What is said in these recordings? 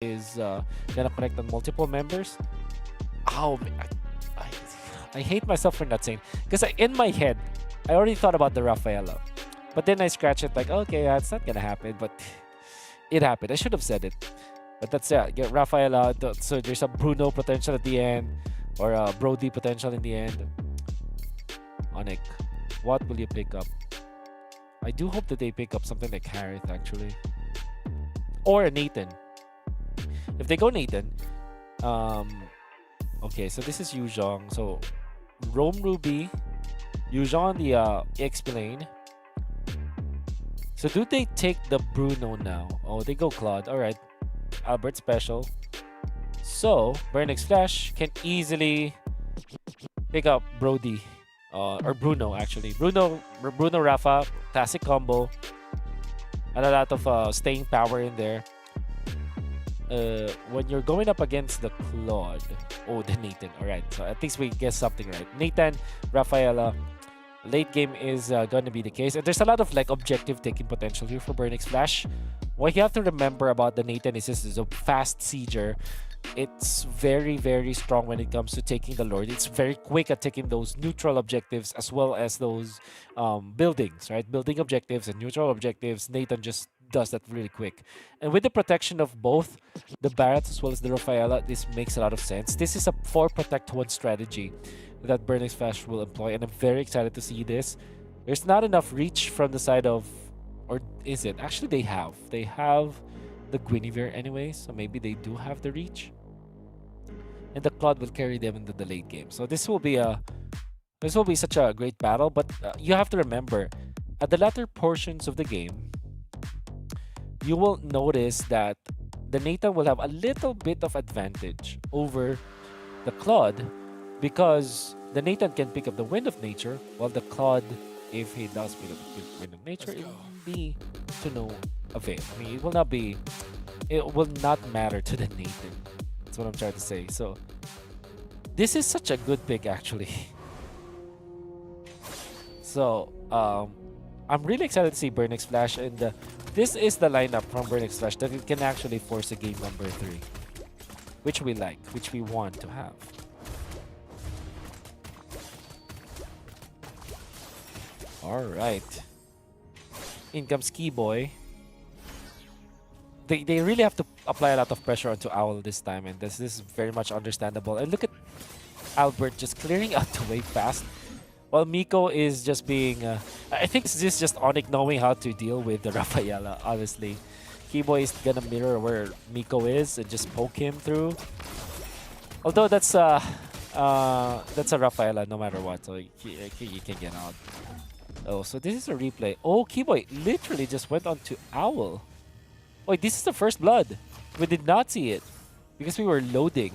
is gonna connect on multiple members. Oh, I hate myself for not saying, because in my head, I already thought about the Rafaela, but then I scratch it like, okay, it's not gonna happen, but it happened. I should have said it, but that's get Rafaela. So there's a Bruno potential at the end, or a Brody potential in the end. ONIC, what will you pick up? I do hope that they pick up something like Harith actually, or Nathan. If they go Nathan, um, okay, so this is Yuzhong. So Rome Ruby, Yuzhong the explain. So do they take the Bruno now? Oh, they go Claude. All right, Albert special. So Bernix Flash can easily pick up Brody, or Bruno actually. Bruno Rafa, classic combo, and a lot of staying power in there. When you're going up against the Claude, oh, the Nathan. All right, so at least we guess something right. Nathan, Rafaela, late game is going to be the case. And there's a lot of like objective taking potential here for Bernix Flash. What you have to remember about the Nathan is this is a fast sieger. It's very, very strong when it comes to taking the Lord. It's very quick at taking those neutral objectives as well as those buildings, right? Building objectives and neutral objectives. Nathan just does that really quick. And with the protection of both the Barrett as well as the Rafaela, this makes a lot of sense. This is a 4 protect 1 strategy that Bernix Flash will employ, and I'm very excited to see this. There's not enough reach from the side of, or is it? Actually, they have. They have the Guinevere anyway, so maybe they do have the reach. And the Claude will carry them into the late game. So this will be such a great battle, but you have to remember, at the latter portions of the game, you will notice that the Nathan will have a little bit of advantage over the Claude because the Nathan can pick up the Wind of Nature, while the Claude, if he does pick up the Wind of Nature, it will be to no avail. I mean, it will not matter to the Nathan. That's what I'm trying to say. So this is such a good pick actually. So I'm really excited to see Bernix Flash, and this is the lineup from Bernix Flash that it can actually force a game number 3, which we like, which we want to have. All right, in comes Ski Boy. They really have to apply a lot of pressure onto Owl this time, and this is very much understandable. And look at Albert just clearing out the way fast, while Miko is just being... I think this is just ONIC knowing how to deal with the Rafaela, honestly. Keyboy is gonna mirror where Miko is and just poke him through. Although that's a Rafaela no matter what, so you can get out. Oh, so this is a replay. Oh, Keyboy literally just went on to Owl. Wait, this is the first blood. We did not see it because we were loading.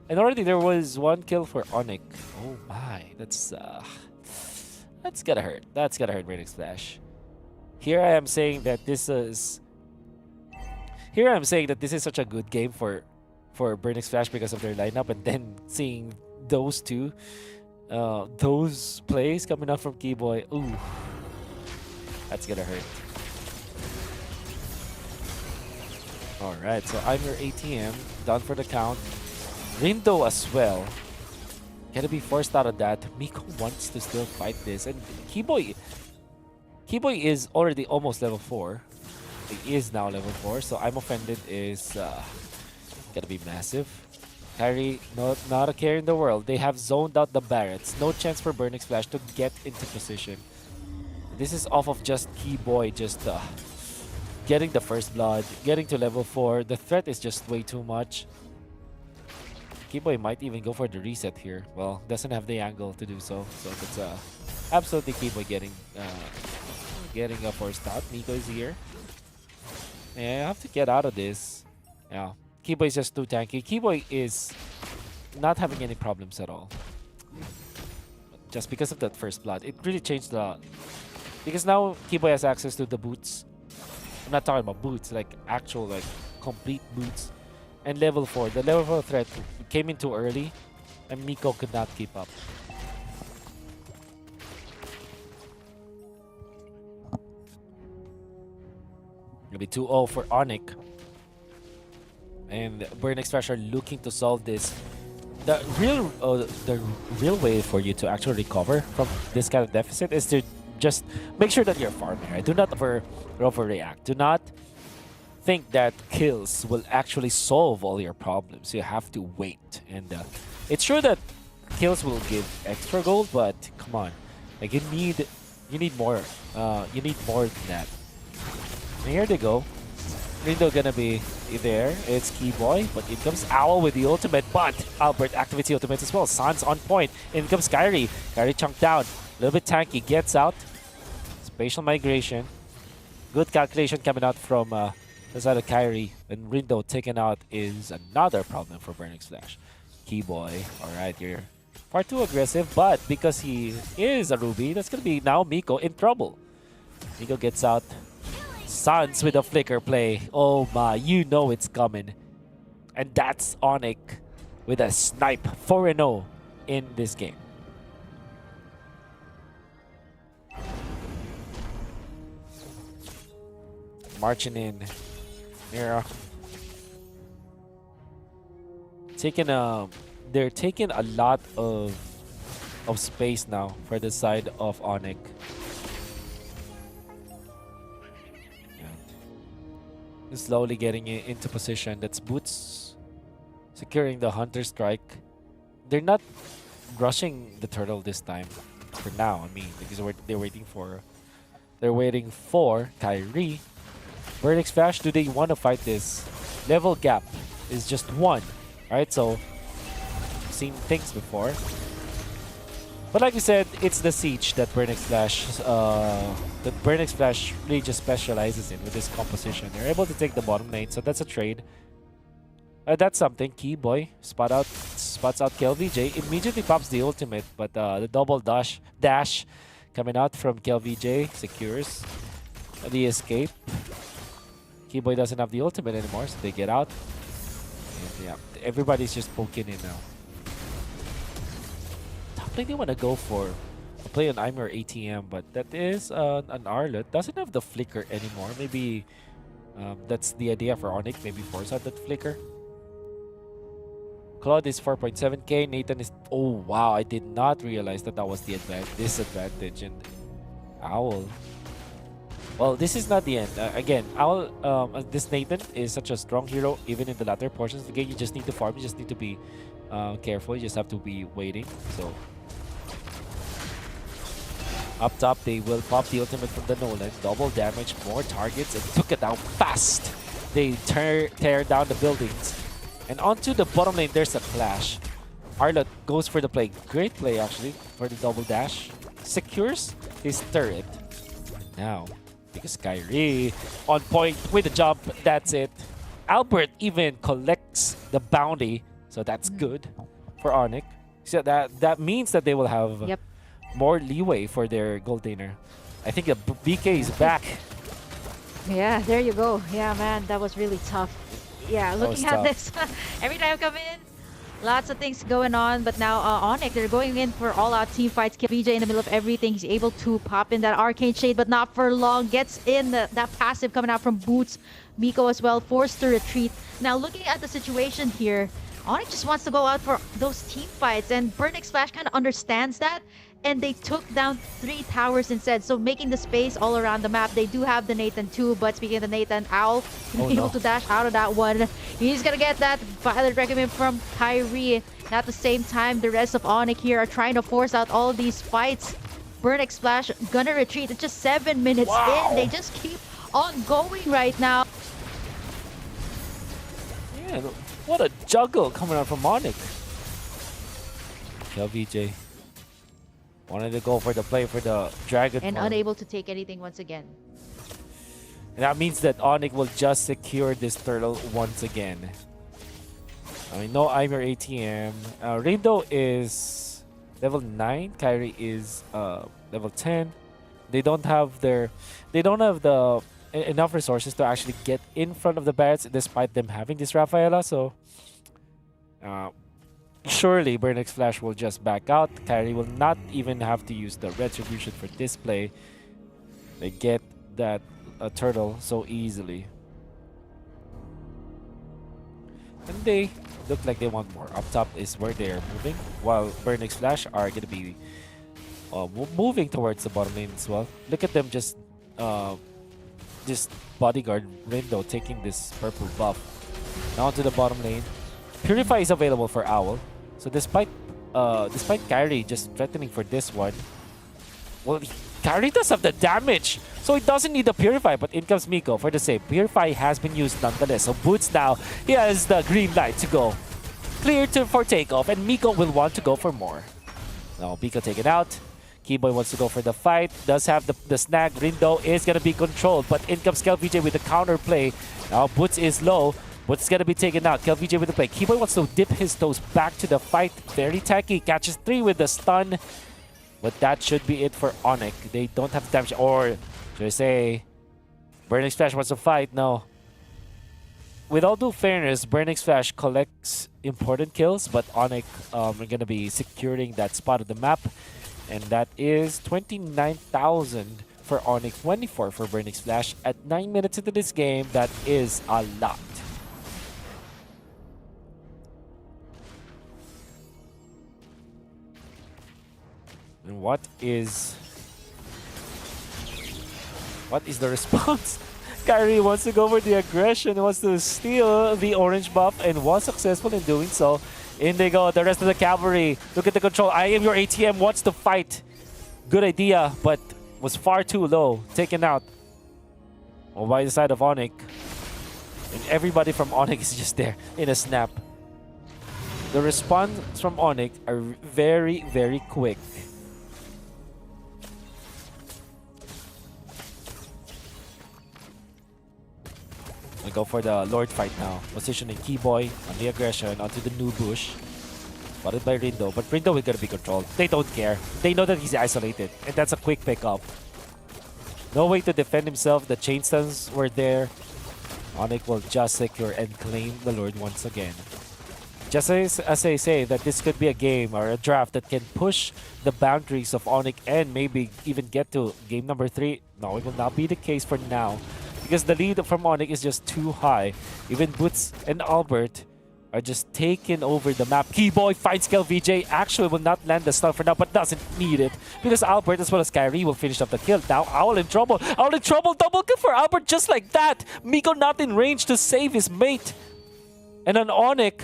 And already there was 1 kill for ONIC. Oh my, that's gotta hurt. That's gotta hurt Bernix Flash. Here I am saying that this is such a good game for Bernix Flash because of their lineup, and then seeing those two, those plays coming up from Keyboy. Ooh, that's gonna hurt. All right, so I'm your ATM, done for the count. Rindo as well. Gonna be forced out of that. Miko wants to still fight this. And Keyboy is already almost level 4. He is now level 4. So I'm offended is gonna be massive. Carry, not a care in the world. They have zoned out the Barretts. No chance for Bernix Flash to get into position. This is off of just Keyboy just getting the first blood, getting to level 4. The threat is just way too much. Keyboy might even go for the reset here. Well, doesn't have the angle to do so. So it's absolutely Keyboy getting a forced out. Miko is here. Yeah, I have to get out of this. Yeah, Keyboy is just too tanky. Keyboy is not having any problems at all. Just because of that first blood. It really changed the... Because now Keyboy has access to the boots. I'm not talking about boots, like actual like complete boots. And level 4. The level 4 threat came in too early, and Miko could not keep up. It'll be 2-0 for ONIC. And Burnix Flash are looking to solve this. The real way for you to actually recover from this kind of deficit is to just make sure that you're farming, right? Do not overreact. Do not think that kills will actually solve all your problems. You have to wait. And it's true that kills will give extra gold, but come on, like you need more. You need more than that. And here they go. Rindo gonna be there. It's Keyboy, but in comes Owl with the ultimate, but Albert activates the ultimate as well. San's on point. In comes Kyrie. Kyrie chunked down. A little bit tanky. Gets out. Spatial migration. Good calculation coming out from the side of Kyrie. And Rindo taken out is another problem for Burnix Flash. Keyboy, alright, you're far too aggressive, but because he is a Ruby, that's gonna be now Miko in trouble. Miko gets out. Sans with a flicker play. Oh my, you know it's coming. And that's ONIC with a snipe 4-0 in this game. Marching in. Mira. They're taking a lot of space now for the side of ONIC. Slowly getting into position. That's Boots securing the Hunter Strike. They're not rushing the turtle this time for now. I mean, because they're waiting for Kyrie. Burnix Flash, do they want to fight this? Level gap is just 1. Alright, so seen things before. But like we said, it's the siege that Burnix Flash really just specializes in with this composition. They're able to take the bottom lane, so that's a trade. That's something. Keyboy spots out KLVJ, immediately pops the ultimate, but the double dash coming out from KLVJ secures the escape. Keyboy doesn't have the ultimate anymore, so they get out. And yeah, everybody's just poking in now. I think they want to go for a play on Aimer ATM, but that is an Arlet. Doesn't have the flicker anymore. Maybe that's the idea for ONIC. Maybe force out that flicker. Claude is 4.7k. Nathan is... Oh, wow. I did not realize that that was the disadvantage. And Owl... Well, this is not the end. Again, Owl, this Nathan is such a strong hero, even in the latter portions of the game. You just need to farm. You just need to be careful. You just have to be waiting. So... Up top, they will pop the ultimate from the Nolan. Double damage, more targets, and took it down fast. They tear down the buildings. And onto the bottom lane, there's a clash. Arlott goes for the play. Great play, actually, for the double dash. Secures his turret. And now, because Kyrie on point with the jump, that's it. Albert even collects the bounty, so that's good for ONIC. So that means that they will have... Yep. More leeway for their gold laner. I think the BK is back. Yeah, there you go. Yeah, man, that was really tough. Yeah, looking at this, every time I come in, lots of things going on. But now ONIC, they're going in for all-out team fights. KVJ in the middle of everything. He's able to pop in that Arcane Shade, but not for long. Gets in that passive coming out from Boots. Miko as well, forced to retreat. Now, looking at the situation here, ONIC just wants to go out for those team fights, and Burnix Flash kind of understands that. And they took down 3 towers instead, so making the space all around the map. They do have the Nathan too, but speaking of the Nathan, Owl able to dash out of that one. He's gonna get that Violet Recommend from Kyrie. And at the same time, the rest of ONIC here are trying to force out all of these fights. Burnix Splash gonna retreat. It's just 7 minutes in. They just keep on going right now. Yeah, what a juggle coming out from ONIC. LVJ. Wanted to go for the play for the Dragon. And unable to take anything once again. And that means that ONIC will just secure this turtle once again. I mean, no Aimer ATM. Rindo is level 9. Kyrie is level 10. They don't have the enough resources to actually get in front of the bats, despite them having this Rafaela. So surely Burnix Flash will just back out. Kyrie will not even have to use the Retribution for this play. They get that turtle so easily. And they look like they want more. Up top is where they're moving, while Burnix Flash are going to be moving towards the bottom lane as well. Look at them just bodyguard window taking this purple buff. Now to the bottom lane. Purify is available for Owl. So despite Kyrie just threatening for this one, well, Kyrie does have the damage, so he doesn't need the Purify, but in comes Miko for the save. Purify has been used nonetheless, so Boots now, he has the green light to go. Clear for takeoff, and Miko will want to go for more. Now Miko taken out. Keyboy wants to go for the fight, does have the snag. Rindo is going to be controlled, but in comes KelVJ with the counter play. Now Boots is low. Boots is going to be taken out. KelVJ with the play. Keyboy wants to dip his toes back to the fight. Very tacky. Catches 3 with the stun. But that should be it for ONIC. They don't have damage. Or should I say, Burning Splash wants to fight? No. With all due fairness, Burning Splash collects important kills, but ONIC are going to be securing that spot of the map. And that is 29,000 for ONIC, 24 for Burning Splash. At 9 minutes into this game, that is a lot. And what is the response? Kyrie wants to go for the aggression, wants to steal the orange buff, and was successful in doing so. In they go, the rest of the cavalry. Look at the control. I am your ATM, wants to fight. Good idea, but was far too low. Taken out. Well, by the side of ONIC. And everybody from ONIC is just there in a snap. The response from ONIC are very, very quick. We go for the Lord fight now. Positioning Keyboy on the aggression onto the new bush. Spotted by Rindo, but Rindo is gonna be controlled. They don't care. They know that he's isolated, and that's a quick pickup. No way to defend himself. The chain stuns were there. ONIC will just secure and claim the Lord once again. Just as I say that this could be a game or a draft that can push the boundaries of ONIC and maybe even get to game number 3. No, it will not be the case for now, because the lead from ONIC is just too high. Even Boots and Albert are just taking over the map. Keyboy finds KelVJ. Actually will not land the stun for now, but doesn't need it, because Albert as well as Kyrie will finish up the kill. Now Owl in trouble. Owl in trouble. Double kill for Albert just like that. Miko not in range to save his mate. And on ONIC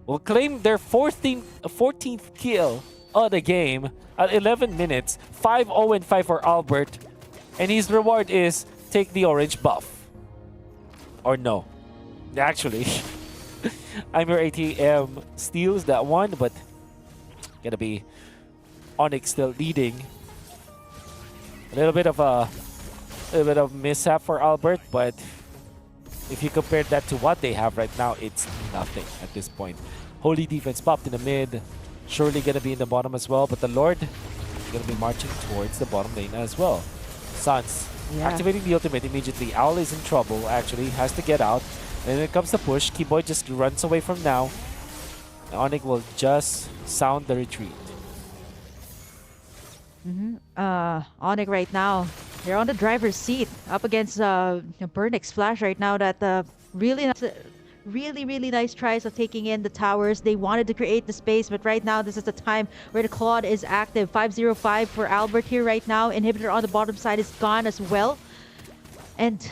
will claim their 14th kill of the game at 11 minutes. 5-0-5 for Albert. And his reward is take the orange buff. Or no. Actually, I'm your ATM steals that one, but gonna be ONIC still leading. A little bit of mishap for Albert, but if you compare that to what they have right now, it's nothing at this point. Holy defense popped in the mid. Surely gonna be in the bottom as well, but the Lord is gonna be marching towards the bottom lane as well. Suns activating the ultimate immediately. Owl is in trouble, actually, has to get out. And then comes the push. Keyboy just runs away from now. ONIC will just sound the retreat. ONIC right now, they're on the driver's seat up against Burnix Flash right now. That really nice tries of taking in the towers. They wanted to create the space, but right now this is the time where the Claude is active. 505 for Albert here right now. Inhibitor on the bottom side is gone as well. And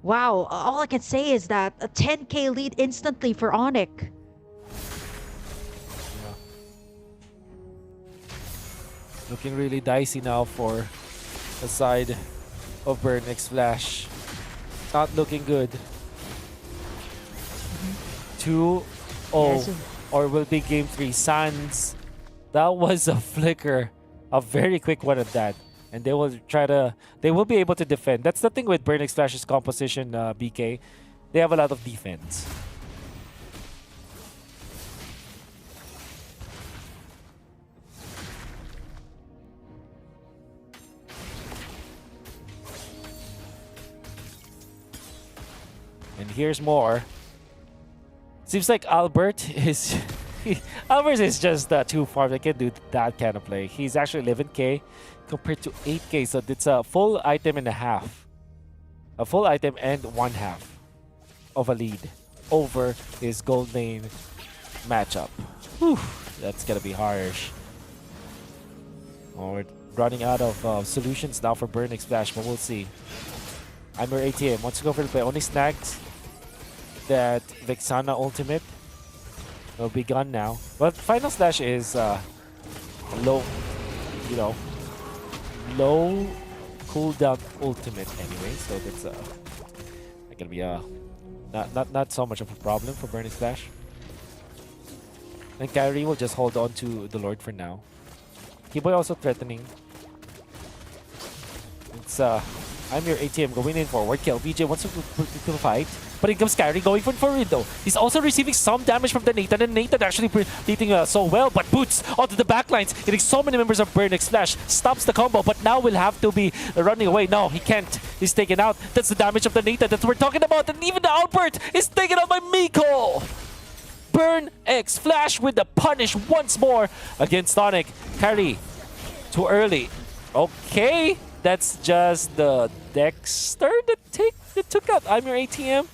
wow, all I can say is that a 10k lead instantly for ONIC. Yeah. Looking really dicey now for the side of Burnix Flash. Not looking good. 2-0, or will be game 3. Suns, that was a flicker, a very quick one at that, and they will be able to defend. That's the thing with Burnix Flash's composition, BK. They have a lot of defense. And here's more. Seems like Albert is Albert is just too far. They can do that kind of play. He's actually 11k compared to 8k, so it's a full item and a half. A full item and 1/2 of a lead. over his gold lane matchup. Whew, that's gonna be harsh. Oh, we're running out of solutions now for Burn Splash, but we'll see. I'm your ATM. Wants to go for the play. Only snagged that Vexana ultimate. Will be gone now. But Final Slash is low, you know, low cooldown ultimate anyway. So that's gonna be not so much of a problem for Burning Splash. And Kyrie will just hold on to the Lord for now. Keyboy also threatening. It's I'm your ATM going in forward kill. VJ wants to fight, but it comes Kyrie going for Rindo. He's also receiving some damage from the Nathan, and Nathan actually beating so well, but Boots onto the backlines, getting so many members of Burn Splash, stops the combo, but now will have to be running away. No, he can't. He's taken out. That's the damage of the Nathan that we're talking about, and even the Outbird is taken out by Miko. Burn X Flash with the punish once more against ONIC. Kyrie, too early. Okay, that's just the Dexter that took out I'm your ATM.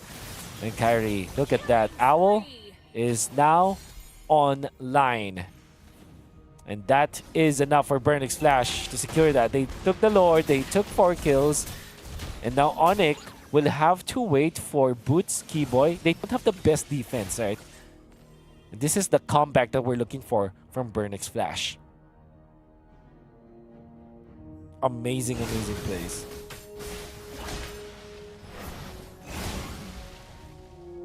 And Kyrie, look at that. Owl is now online. And that is enough for Burn X Flash to secure that. They took the Lord, they took 4 kills. And now ONIC will have to wait for Boots, Keyboy. They don't have the best defense, right? This is the comeback that we're looking for from Burn X Flash. Amazing, amazing plays.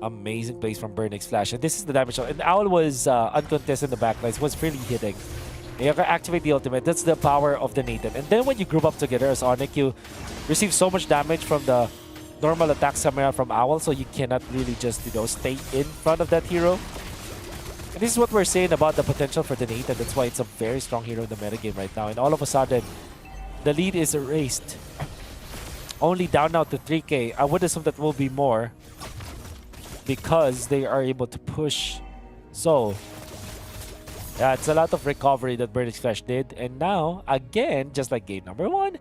Amazing plays from Burn X Flash. And this is the damage. And Owl was uncontested in the backlines, was freely hitting. And you can activate the ultimate. That's the power of the Nathan. And then when you group up together as ONIC, you receive so much damage from the normal attack Samara from Owl, so you cannot really just, stay in front of that hero. And this is what we're saying about the potential for the Nathan. That's why it's a very strong hero in the metagame right now. And all of a sudden, the lead is erased. Only down now to 3K. I would assume that will be more because they are able to push. So, yeah, it's a lot of recovery that Burn X Flash did. And now, again, just like game number 1,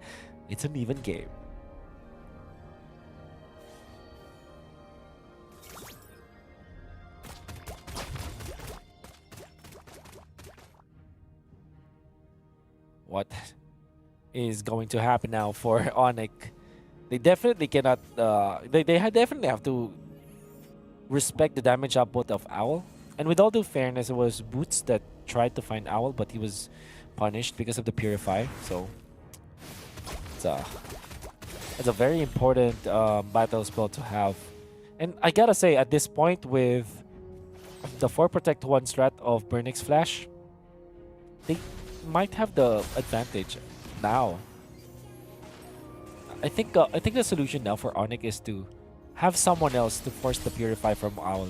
it's an even game. What is going to happen now for ONIC? They definitely cannot. They definitely have to respect the damage output of Owl. And with all due fairness, it was Boots that tried to find Owl, but he was punished because of the Purify. So it's a very important battle spell to have. And I gotta say, at this point, with the 4 Protect 1 strat of Burn X Flash, they might have the advantage now. I think the solution now for ONIC is to have someone else to force the Purify from Owl.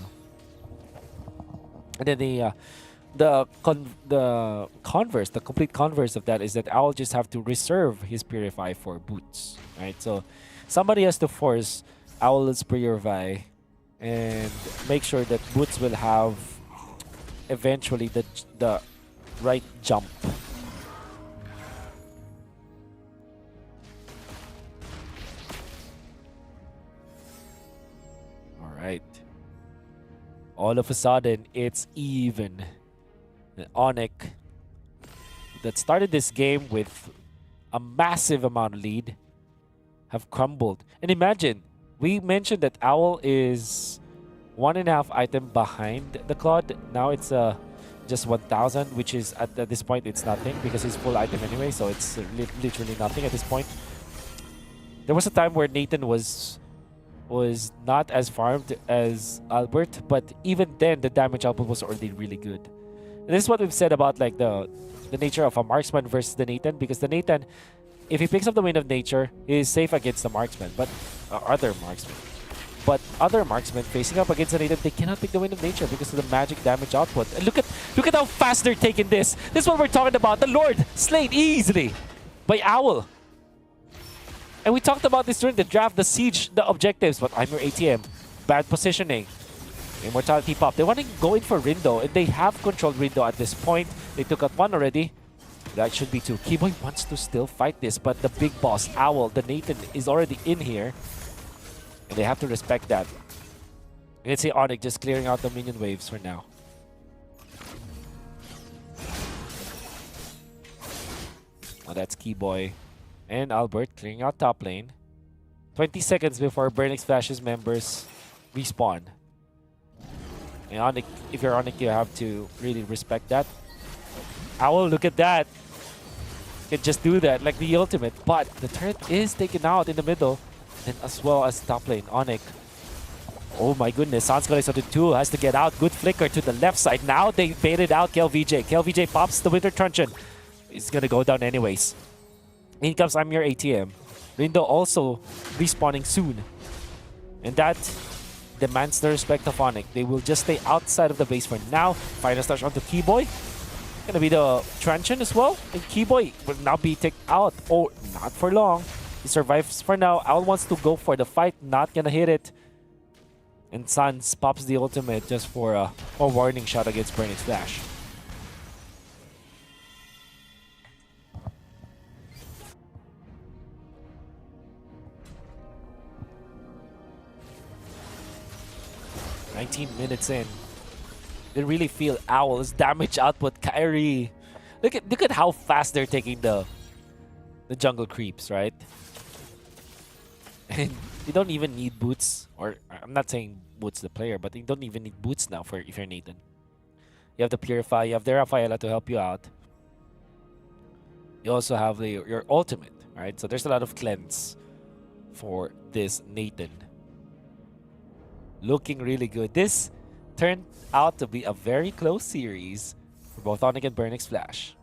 And then the complete converse of that is that Owl just have to reserve his Purify for Boots, right? So somebody has to force Owl's Purify and make sure that Boots will have eventually the right jump. Alright. All of a sudden, it's even. The ONIC that started this game with a massive amount of lead have crumbled. And imagine, we mentioned that Owl is 1.5 item behind the Claude. Now it's just 1,000, which is at this point it's nothing because it's full item anyway, so it's literally nothing at this point. There was a time where Nathan was not as farmed as Albert, but even then the damage output was already really good. And this is what we've said about like the nature of a marksman versus the Nathan, because the Nathan, if he picks up the Wind of Nature, he is safe against the marksman, but other marksmen. But other marksmen facing up against the Nathan, they cannot pick the Wind of Nature because of the magic damage output. And look at how fast they're taking this. This is what we're talking about. The Lord slayed easily by Owl. And we talked about this during the draft, the siege, the objectives, but I'm your ATM. Bad positioning. Immortality pop. They want to go in for Rindo, and they have controlled Rindo at this point. They took out 1 already. That should be 2. Keyboy wants to still fight this, but the big boss, Owl, the Nathan, is already in here. And they have to respect that. You can see ONIC just clearing out the minion waves for now. Oh, that's Keyboy and Albert clearing out top lane. 20 seconds before Burnix Flash's members respawn. And ONIC, if you're ONIC, you have to really respect that. Owl, look at that. Can just do that like the ultimate, but the turret is taken out in the middle, and as well as top lane. ONIC. Oh my goodness, Sanscully on the 2 has to get out. Good flicker to the left side. Now they baited out KLVJ. KLVJ pops the Winter Truncheon. He's gonna go down anyways. In comes I'm your ATM. Rindo also respawning soon. And that demands the respect of ONIC. They will just stay outside of the base for now. Final touch onto Keyboy. Gonna be the Truncheon as well. And Keyboy will now be taken out. Oh, not for long. He survives for now. Owl wants to go for the fight. Not gonna hit it. And Sans pops the ultimate just for a warning shot against Burnix Flash. "19 minutes in. They really feel Owl's damage output. Kyrie. Look at how fast they're taking the jungle creeps, right? And you don't even need boots, or I'm not saying boots the player, but you don't even need boots now for if you're Nathan. You have the Purify, you have the Rafaela to help you out. You also have your ultimate, right? So there's a lot of cleanse for this Nathan. Looking really good. This turned out to be a very close series for both ONIC and Burnix Flash.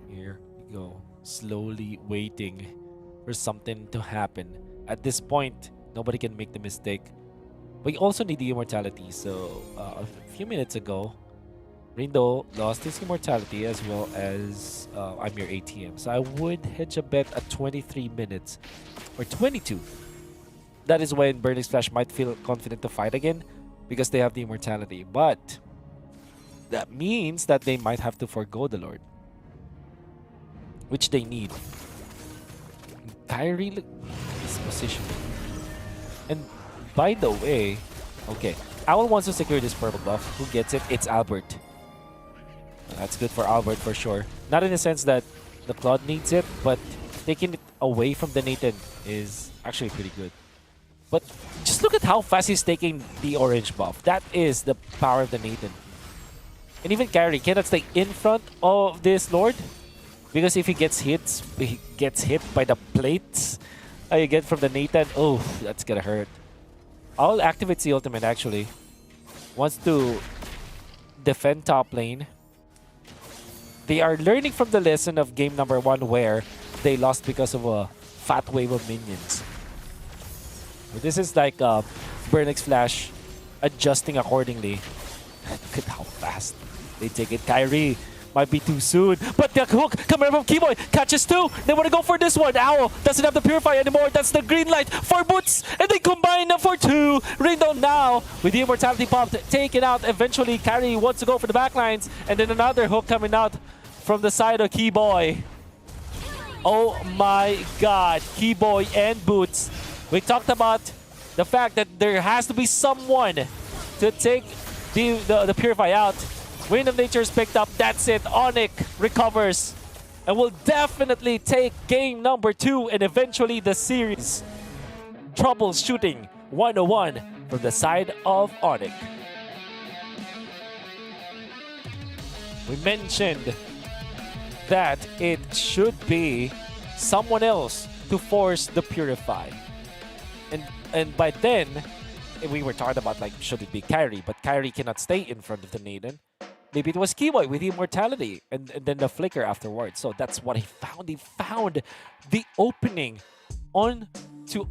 Here we go. Slowly waiting for something to happen. At this point, nobody can make the mistake. But you also need the immortality. So a few minutes ago, Rindo lost his immortality as well as I'm your ATM. So I would hedge a bet at 23 minutes or 22. That is when Burnix Flash might feel confident to fight again because they have the immortality. But that means that they might have to forgo the Lord, which they need. Kyrie, look at his position. And by the way, okay, Owl wants to secure this purple buff. Who gets it? It's Albert. That's good for Albert for sure. Not in the sense that the Claude needs it, but taking it away from the Nathan is actually pretty good. But just look at how fast he's taking the orange buff. That is the power of the Nathan. And even Kyrie cannot stay in front of this Lord, because if he gets hit by the plates you get from the Nathan, oh, that's gonna hurt. I'll activate the ultimate actually. Wants to defend top lane. They are learning from the lesson of game number 1 where they lost because of a fat wave of minions. But this is like Burnix Flash adjusting accordingly. Look at how fast they take it. Kyrie might be too soon, but the hook coming from Keyboy catches 2. They want to go for this one. Owl doesn't have the Purify anymore. That's the green light for Boots, and they combine them for 2. Rindo now with the immortality popped, taken out. Eventually, Kyrie wants to go for the backlines, and then another hook coming out from the side of Keyboy. Oh my God, Keyboy and Boots. We talked about the fact that there has to be someone to take the Purify out. Wind of Nature is picked up. That's it. ONIC recovers and will definitely take game number 2 and eventually the series. Troubleshooting 101 from the side of ONIC. We mentioned that it should be someone else to force the Purify. And by then, we were talking about like, should it be Kyrie? But Kyrie cannot stay in front of the Nathan. Maybe it was Keyboy with the immortality and then the flicker afterwards. So that's what he found. He found the opening on to